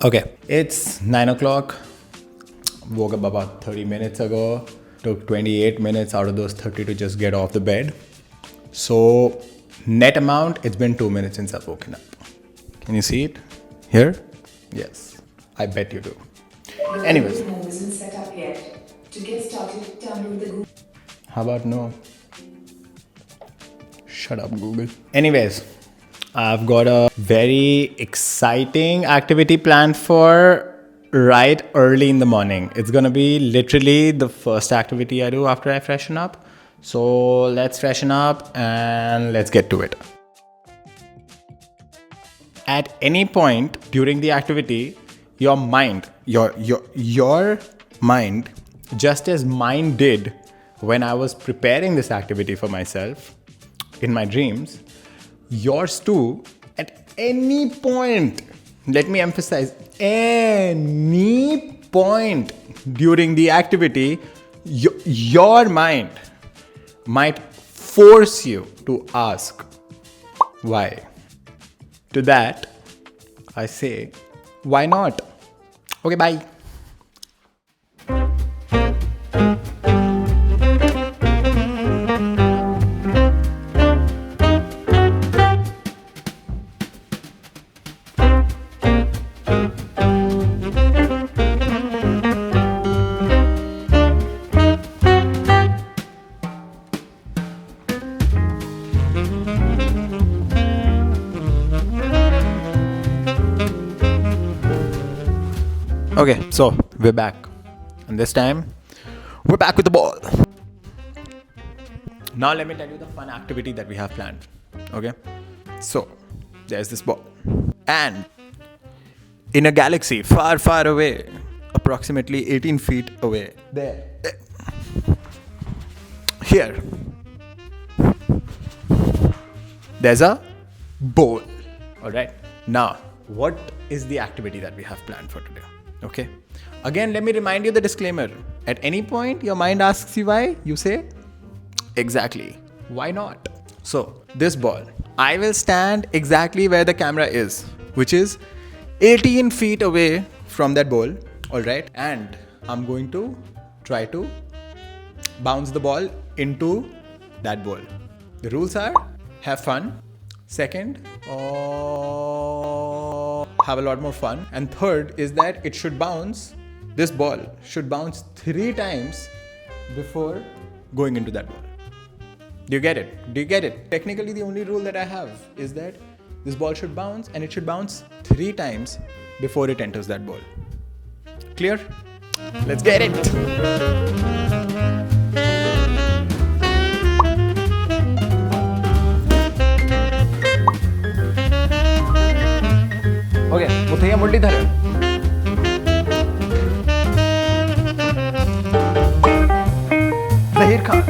Okay, it's 9 o'clock. Woke up about 30 minutes ago. Took 28 minutes out of those 30 to just get off the bed. So, net amount, it's been 2 minutes since I've woken up. Can you see it? Here? Yes. I bet you do. Anyways. The isn't set up yet. To get started, download the Google. How about no? Shut up, Google. Anyways, I've got a very exciting activity planned for right early in the morning. It's gonna be literally the first activity I do after I freshen up. So let's freshen up and let's get to it. At any point during the activity, your mind, your mind, just as mine did when I was preparing this activity for myself in my dreams, yours too, at any point, let me emphasize, any point during the activity, your mind might force you to ask why. To that, I say, why not? Okay, bye. Okay, so we're back. And this time, we're back with the ball. Now let me tell you the fun activity that we have planned. Okay? So, there's this ball. And in a galaxy far, far away, approximately 18 feet away, there. Here. There's a bowl. Alright? Now, what is the activity that we have planned for today? Okay. Again, let me remind you the disclaimer. At any point, your mind asks you why, you say, exactly. Why not? So, this ball, I will stand exactly where the camera is, which is 18 feet away from that ball. Alright. And I'm going to try to bounce the ball into that bowl. The rules are, have fun. Second, have a lot more fun. And third is that it should bounce, this ball should bounce 3 times before going into that ball. Do you get it? Do you get it? Technically, the only rule that I have is that this ball should bounce and it should bounce 3 times before it enters that ball. Clear? Let's get it! Okay, मुठिया मुट्ठी धरे. Zahir Khan.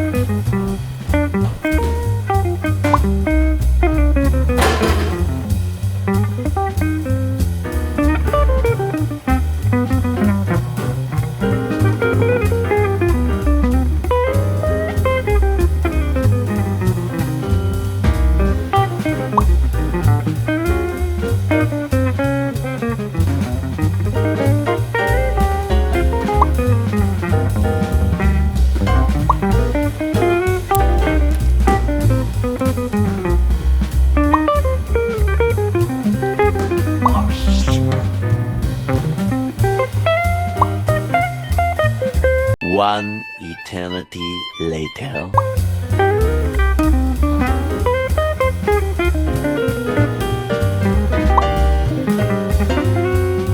One eternity later.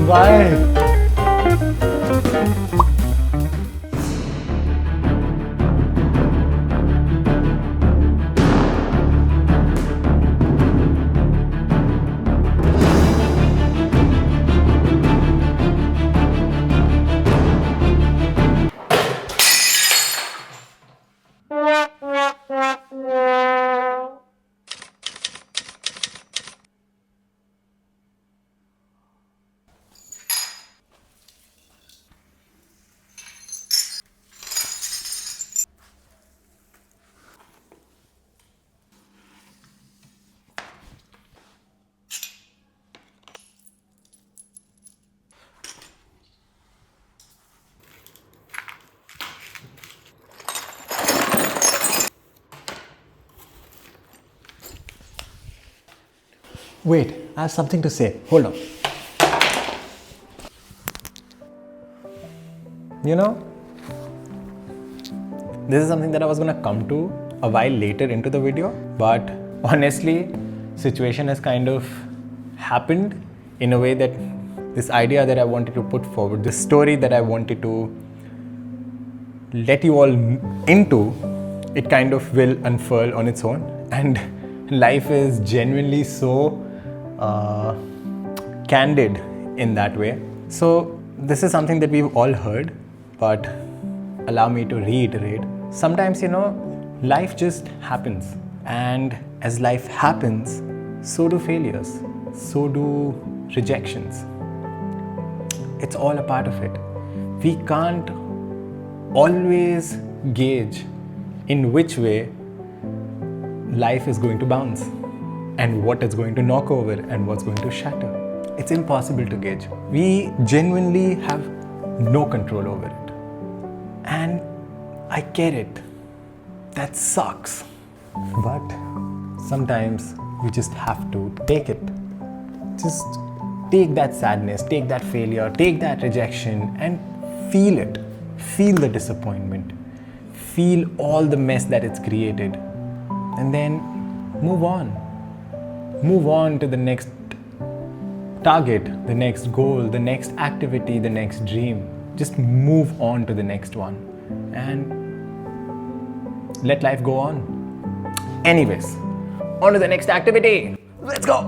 Why? Wait, I have something to say. Hold on. You know, this is something that I was gonna come to a while later into the video, but honestly, situation has kind of happened in a way that this idea that I wanted to put forward, this story that I wanted to let you all into, it kind of will unfurl on its own. And life is genuinely so candid in that way. So this is something that we've all heard, but allow me to reiterate. Sometimes, life just happens. And as life happens, so do failures, so do rejections. It's all a part of it. We can't always gauge in which way life is going to bounce and what is going to knock over and what's going to shatter. It's impossible to gauge. We genuinely have no control over it. And I get it. That sucks. But sometimes you just have to take it. Just take that sadness, take that failure, take that rejection and feel it. Feel the disappointment. Feel all the mess that it's created. And then move on. Move on to the next target, the next goal, the next activity, the next dream. Just move on to the next one and let life go on. Anyways, on to the next activity. Let's go.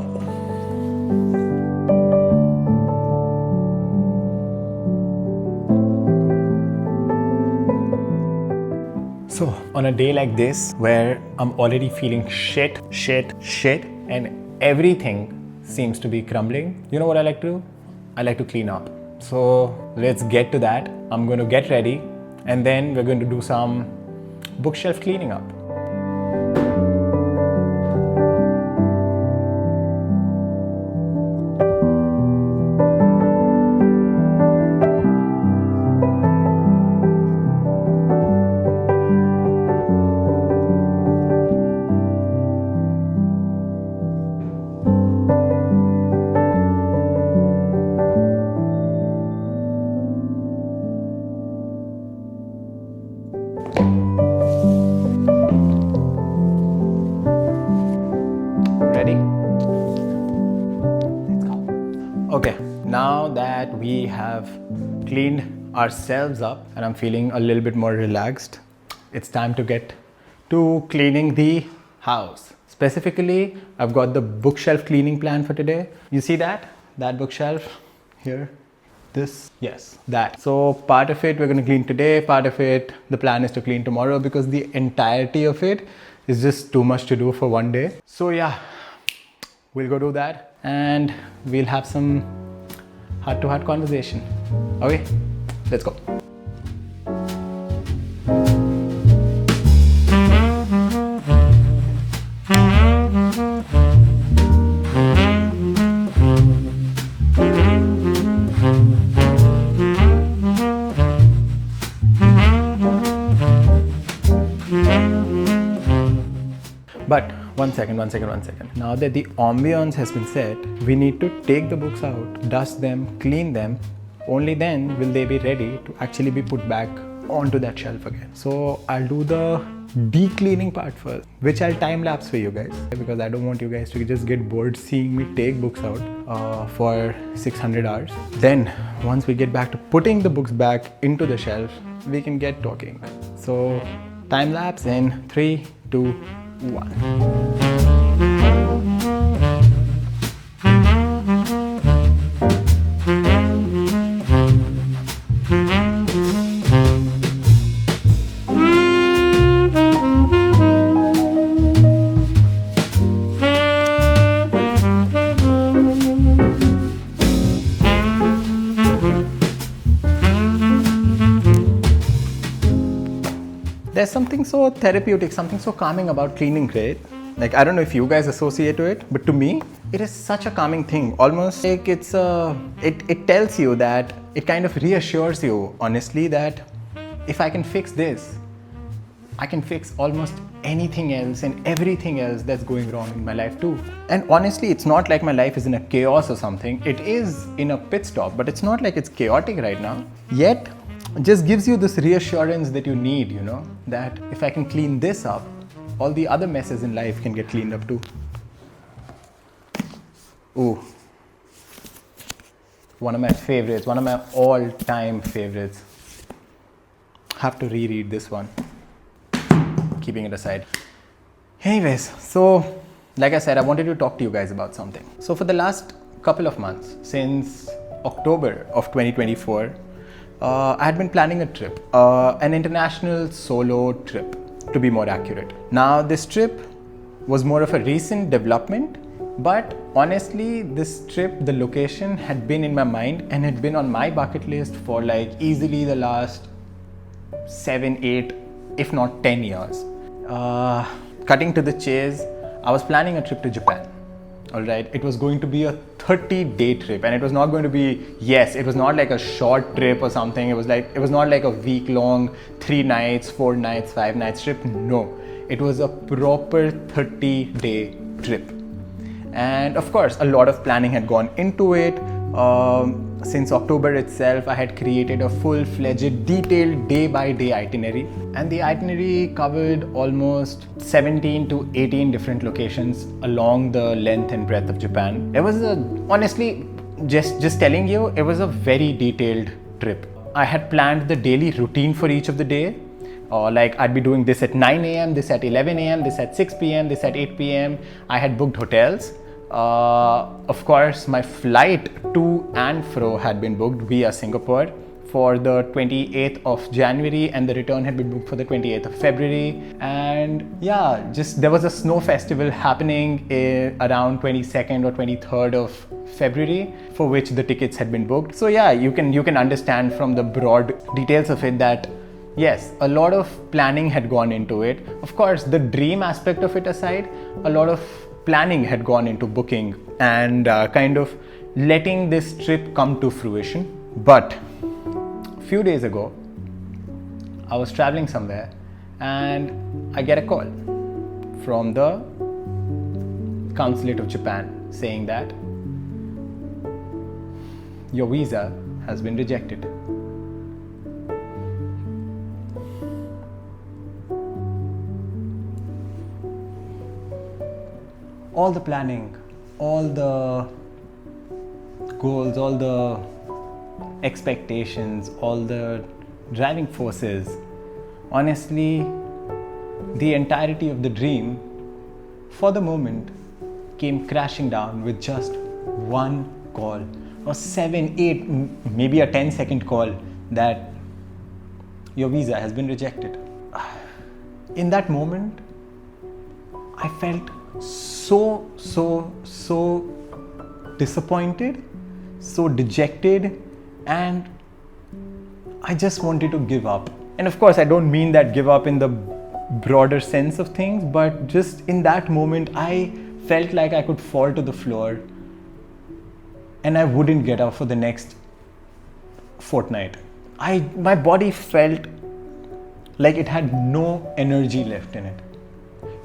So, on a day like this, where I'm already feeling shit, and everything seems to be crumbling, you know what I like to do? I like to clean up. So, let's get to that. I'm going to get ready, and then we're going to do some bookshelf cleaning up. Okay, now that we have cleaned ourselves up and I'm feeling a little bit more relaxed, it's time to get to cleaning the house. Specifically, I've got the bookshelf cleaning plan for today. You see that? That bookshelf here? This? Yes, that. So part of it we're going to clean today, part of it the plan is to clean tomorrow because the entirety of it is just too much to do for one day. So yeah, we'll go do that and we'll have some heart-to-heart conversation. Okay, let's go. But one second. Now that the ambience has been set, we need to take the books out, dust them, clean them. Only then will they be ready to actually be put back onto that shelf again. So I'll do the de-cleaning part first, which I'll time lapse for you guys because I don't want you guys to just get bored seeing me take books out for 600 hours. Then once we get back to putting the books back into the shelf, we can get talking. So time lapse in 3, 2, 1. There's something so therapeutic, something so calming about cleaning, right? Like, I don't know if you guys associate to it, but to me, it is such a calming thing. Almost like it tells you that, it kind of reassures you, honestly, that if I can fix this, I can fix almost anything else and everything else that's going wrong in my life too. And honestly, it's not like my life is in a chaos or something. It is in a pit stop, but it's not like it's chaotic right now. Yet, it just gives you this reassurance that you need, you know, that if I can clean this up, all the other messes in life can get cleaned up too. Ooh. One of my favorites, one of my all-time favorites. Have to reread this one. Keeping it aside. Anyways, so like I said, I wanted to talk to you guys about something. So for the last couple of months, since October of 2024, I had been planning a trip, an international solo trip, to be more accurate. Now, this trip was more of a recent development, but honestly, this trip, the location had been in my mind and had been on my bucket list for like easily the last 7, 8, if not 10 years. Cutting to the chase, I was planning a trip to Japan. All right, it was going to be a 30-day trip, and it was not going to be, it was not like a short trip or something. It was not like a week-long, 3 nights, 4 nights, 5 nights trip. No, it was a proper 30-day trip. And of course, a lot of planning had gone into it. Since October itself, I had created a full-fledged, detailed day-by-day itinerary. And the itinerary covered almost 17 to 18 different locations along the length and breadth of Japan. It was honestly, just telling you, it was a very detailed trip. I had planned the daily routine for each of the day. Like I'd be doing this at 9 a.m., this at 11 a.m., this at 6 p.m., this at 8 p.m. I had booked hotels. Of course, my flight to and fro had been booked via Singapore for the 28th of January, and the return had been booked for the 28th of February. And yeah, just there was a snow festival happening around 22nd or 23rd of February, for which the tickets had been booked. So yeah, you can understand from the broad details of it that yes, a lot of planning had gone into it. Of course, the dream aspect of it aside, a lot of planning had gone into booking and kind of letting this trip come to fruition. But a few days ago, I was traveling somewhere and I get a call from the consulate of Japan saying that your visa has been rejected. All the planning, all the goals, all the expectations, all the driving forces, honestly, the entirety of the dream, for the moment, came crashing down with just one call, or 7, 8, maybe a 10-second call that your visa has been rejected. In that moment, I felt so disappointed, so dejected, and I just wanted to give up. And of course, I don't mean that give up in the broader sense of things, but just in that moment, I felt like I could fall to the floor and I wouldn't get up for the next fortnight. My body felt like it had no energy left in it.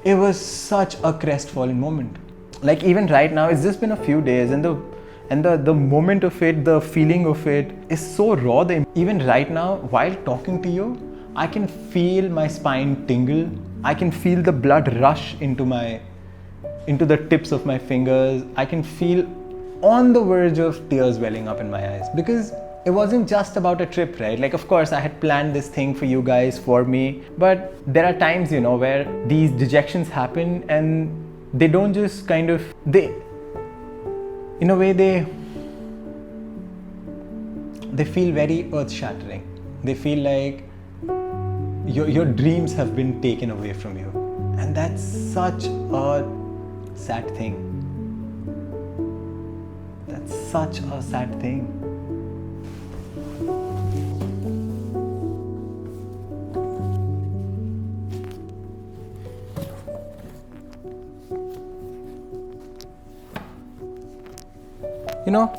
It was such a crestfallen moment. Like even right now, it's just been a few days, and the moment of it, the feeling of it is so raw that even right now, while talking to you, I can feel my spine tingle. I can feel the blood rush into the tips of my fingers. I can feel on the verge of tears welling up in my eyes, because it wasn't just about a trip, right? Like, of course, I had planned this thing for you guys, for me, but there are times, where these dejections happen and they don't just kind of, in a way, they feel very earth-shattering. They feel like your dreams have been taken away from you. And that's such a sad thing. That's such a sad thing.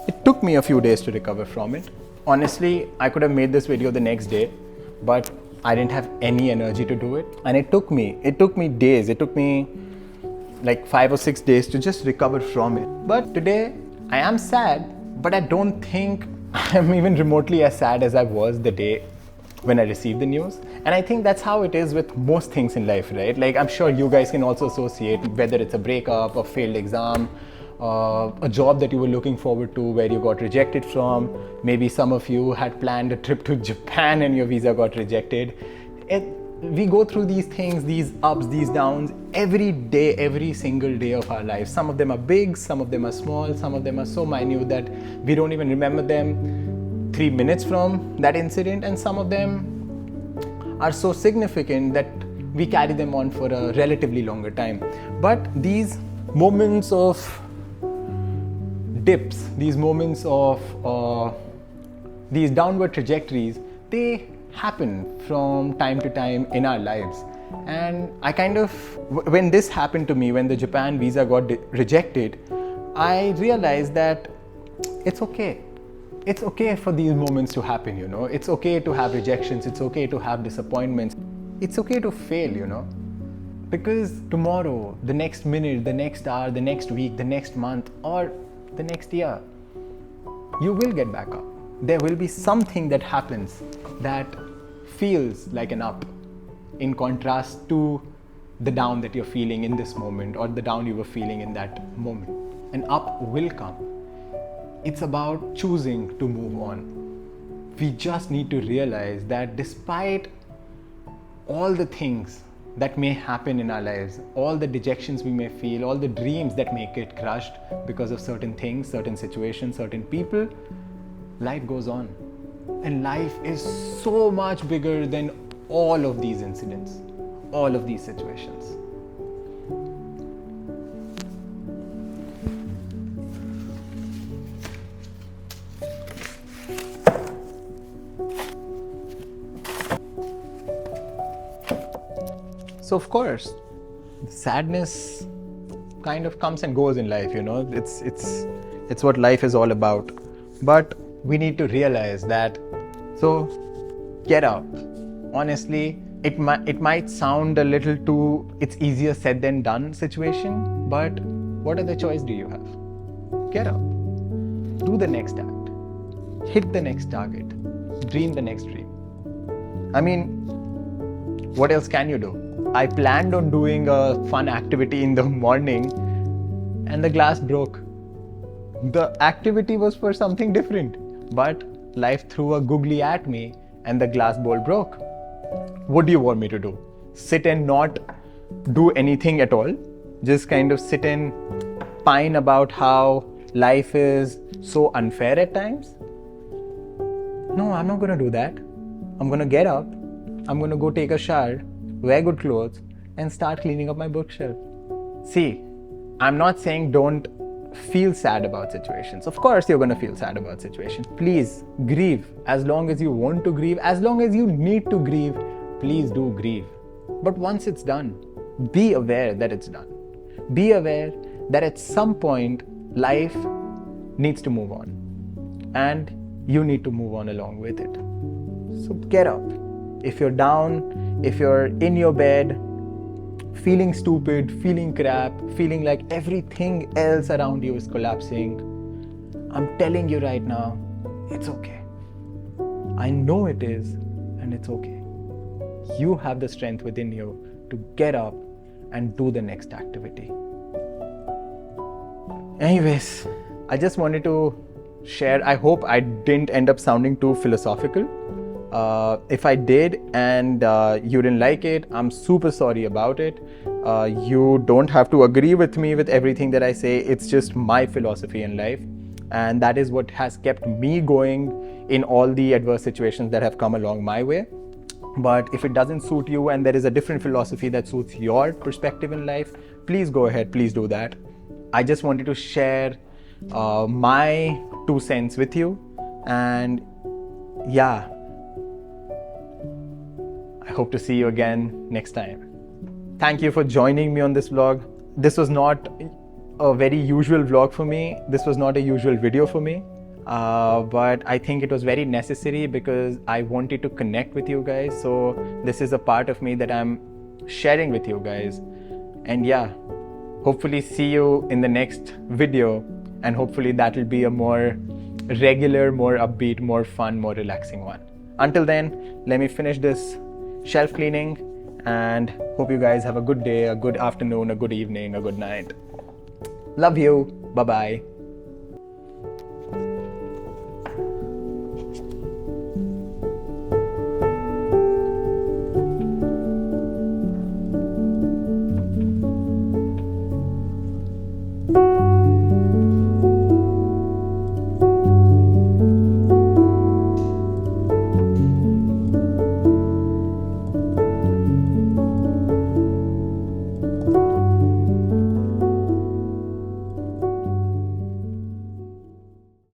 It took me a few days to recover from it. Honestly, I could have made this video the next day, but I didn't have any energy to do it. And it took me days. It took me like 5 or 6 days to just recover from it. But today I am sad, but I don't think I'm even remotely as sad as I was the day when I received the news. And I think that's how it is with most things in life, right? Like, I'm sure you guys can also associate, whether it's a breakup, a failed exam, a job that you were looking forward to where you got rejected from. Maybe some of you had planned a trip to Japan and your visa got rejected. We go through these things, these ups, these downs, every day, every single day of our lives. Some of them are big, some of them are small, some of them are so minute that we don't even remember them 3 minutes from that incident, and some of them are so significant that we carry them on for a relatively longer time. But these moments of dips, these moments of these downward trajectories, they happen from time to time in our lives. And I when this happened to me, when the Japan visa got rejected, I realized that it's okay. It's okay for these moments to happen, you know. It's okay to have rejections. It's okay to have disappointments. It's okay to fail, you know. Because tomorrow, the next minute, the next hour, the next week, the next month, or the next year, you will get back up. There will be something that happens that feels like an up, in contrast to the down that you're feeling in this moment, or the down you were feeling in that moment. An up will come. It's about choosing to move on. We just need to realize that despite all the things that may happen in our lives, all the dejections we may feel, all the dreams that may get crushed because of certain things, certain situations, certain people, life goes on. And life is so much bigger than all of these incidents, all of these situations. So of course, sadness kind of comes and goes in life, you know. It's what life is all about. But we need to realize that. So get up. Honestly, it might sound a little too, it's easier said than done situation, but what other choice do you have? Get up. Do the next act. Hit the next target. Dream the next dream. I mean, what else can you do? I planned on doing a fun activity in the morning and the glass broke. The activity was for something different, but life threw a googly at me and the glass bowl broke. What do you want me to do? Sit and not do anything at all? Just kind of sit and pine about how life is so unfair at times? No, I'm not going to do that. I'm going to get up. I'm going to go take a shower, wear good clothes, and start cleaning up my bookshelf. See, I'm not saying don't feel sad about situations. Of course, you're going to feel sad about situations. Please grieve as long as you want to grieve, as long as you need to grieve. Please do grieve. But once it's done, be aware that it's done. Be aware that at some point, life needs to move on. And you need to move on along with it. So get up. If you're down, if you're in your bed, feeling stupid, feeling crap, feeling like everything else around you is collapsing, I'm telling you right now, it's okay. I know it is, and it's okay. You have the strength within you to get up and do the next activity. Anyways, I just wanted to share. I hope I didn't end up sounding too philosophical. If I did and you didn't like it, I'm super sorry about it. You don't have to agree with me with everything that I say. It's just my philosophy in life. And that is what has kept me going in all the adverse situations that have come along my way. But if it doesn't suit you and there is a different philosophy that suits your perspective in life, please go ahead, please do that. I just wanted to share my 2 cents with you. And yeah, I hope to see you again next time. Thank you for joining me on this vlog. This was not a very usual vlog for me. This was not a usual video for me. But I think it was very necessary because I wanted to connect with you guys. So this is a part of me that I'm sharing with you guys. And yeah, hopefully see you in the next video, and hopefully that will be a more regular, more upbeat, more fun, more relaxing one. Until then, let me finish this shelf cleaning and hope you guys have a good day, a good afternoon, a good evening, a good night. Love you. Bye bye.